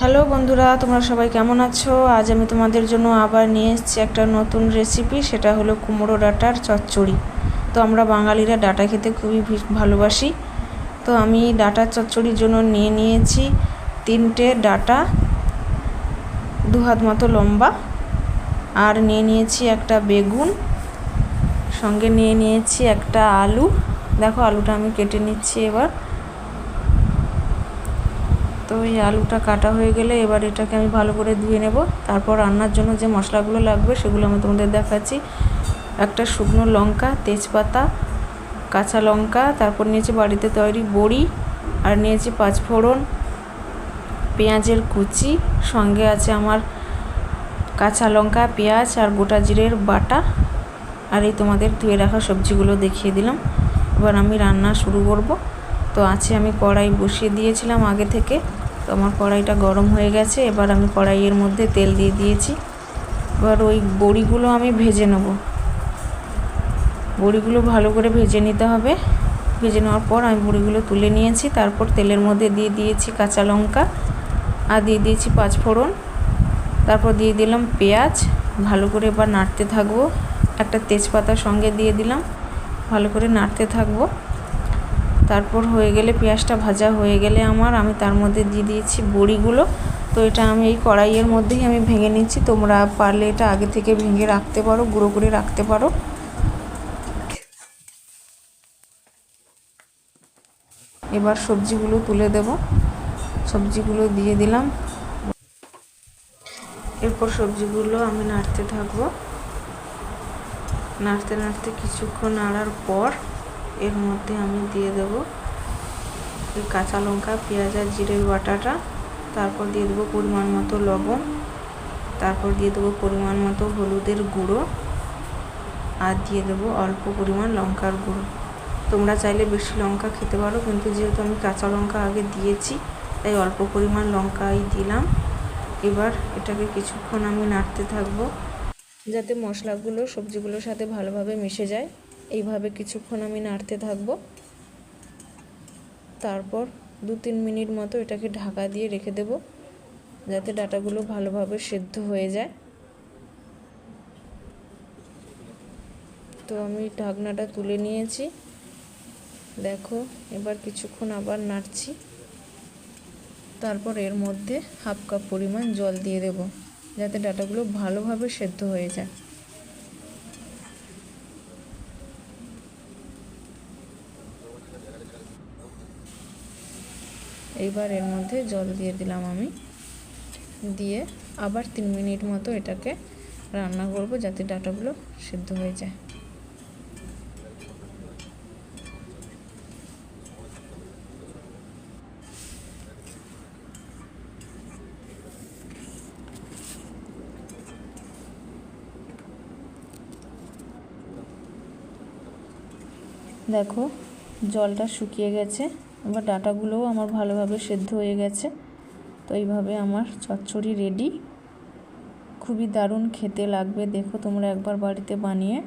Hello বন্ধুরা, তোমরা সবাই কেমন আছো? আজ আমি তোমাদের জন্য আবার নিয়ে এসেছি একটা নতুন রেসিপি। সেটা হলো কুমড়ো ডাঁটার চচ্চড়ি। তো আমরা বাঙালিরা ডাঁটা খেতে খুবই ভালোবাসি। তো আমি ডাঁটার চচ্চড়ির জন্য নিয়েছি 3টে ডাঁটা, 2 হাত মতো লম্বা, আর নিয়েছি একটা বেগুন, সঙ্গে নিয়েছি একটা আলু। দেখো আলুটা আমি কেটে নিচ্ছি এবার। তো এই আলুটা কাটা হয়ে গেলে এবার এটাকে আমি ভালো করে ধুয়ে নেব। তারপর রান্নার জন্য যে মশলাগুলো লাগবে সেগুলো আমি তোমাদের দেখাচ্ছি। একটা শুকনো লঙ্কা, তেজপাতা, কাঁচা লঙ্কা, তারপর নিয়েছি বাড়িতে তৈরি বড়ি, আর নিয়েছি 5 ফোড়ন, পেঁয়াজের কুচি, সঙ্গে আছে আমার কাঁচা লঙ্কা, পেঁয়াজ আর গোটা জিরের বাটা। আর এই তোমাদের ধুয়ে রাখা সবজিগুলো দেখিয়ে দিলাম। এবার আমি রান্না শুরু করব। তো আছে আমি কড়াই বসিয়ে দিয়েছিলাম আগে থেকে। তো আমার কড়াইটা গরম হয়ে গেছে। এবার আমি কড়াইয়ের মধ্যে তেল দিয়ে দিয়েছি। এবার ওই বড়িগুলো আমি ভেজে নেব। বড়িগুলো ভালো করে ভেজে নিতে হবে। ভেজে নেওয়ার পর আমি বড়িগুলো তুলে নিয়েছি। তারপর তেলের মধ্যে দিয়ে দিয়েছি কাঁচা লঙ্কা, আর দিয়ে দিয়েছি 5 ফোড়ন, তারপর দিয়ে দিলাম পেঁয়াজ। ভালো করে এবার নাড়তে থাকবো। একটা তেজপাতার সঙ্গে দিয়ে দিলাম, ভালো করে নাড়তে থাকবো। তারপর হয়ে গেলে, পেঁয়াজটা ভাজা হয়ে গেলে আমি তার মধ্যে দিয়ে দিয়েছি বড়িগুলো। তো এটা আমি এই কড়াইয়ের মধ্যেই আমি ভেঙে নিচ্ছি। তোমরা পারলে এটা আগে থেকে ভেঙে রাখতে পারো, গুঁড়ো করে রাখতে পারো। এবার সবজিগুলো তুলে দেব। সবজিগুলো দিয়ে দিলাম। এরপর সবজিগুলো আমি নাড়তে থাকবো। নাড়তে নাড়তে কিছুক্ষণ নাড়ার পর এর মধ্যে আমি দিয়ে দেব এই কাঁচা লঙ্কা, পেঁয়াজ আর জিরের বাটাটা। তারপর দিয়ে দেবো পরিমাণ মতো লবণ, তারপর দিয়ে দেবো পরিমাণ মতো হলুদের গুঁড়ো, আর দিয়ে দেবো অল্প পরিমাণ লঙ্কার গুঁড়ো। তোমরা চাইলে বেশি লঙ্কা খেতে পারো, কিন্তু যেহেতু আমি কাঁচা লঙ্কা আগে দিয়েছি তাই অল্প পরিমাণ লঙ্কাই দিলাম। এবার এটাকে কিছুক্ষণ আমি নাড়তে থাকবো, যাতে মশলাগুলো সবজিগুলোর সাথে ভালোভাবে মিশে যায়। এইভাবে কিছুক্ষণ আমি নাড়তে থাকবো। তারপর 2-3 মিনিট মতো এটাকে ঢাকা দিয়ে রেখে দেব, যাতে ডাঁটাগুলো ভালোভাবে সেদ্ধ হয়ে যায়। তো আমি ঢাকনাটা তুলে নিয়েছি। দেখো এবার কিছুক্ষণ আবার নাড়ছি। তারপর এর মধ্যে 1/2 কাপ পরিমাণ জল দিয়ে দেব, যাতে ডাঁটাগুলো ভালোভাবে সেদ্ধ হয়ে যায়। এইবার এর মধ্যে জল দিয়ে দিলাম আমি, দিয়ে আবার 3 মিনিট মতো এটাকে রান্না করব, যাতে ডাঁটাগুলো সেদ্ধ হয়ে যায়। দেখো জলটা শুকিয়ে গেছে। এবার ডাঁটাগুলোও আমার ভালোভাবে সেদ্ধ হয়ে গেছে। তো এইভাবে আমার চচ্চড়ি রেডি। খুবই দারুণ খেতে লাগবে। দেখো তোমরা একবার বাড়িতে বানিয়ে।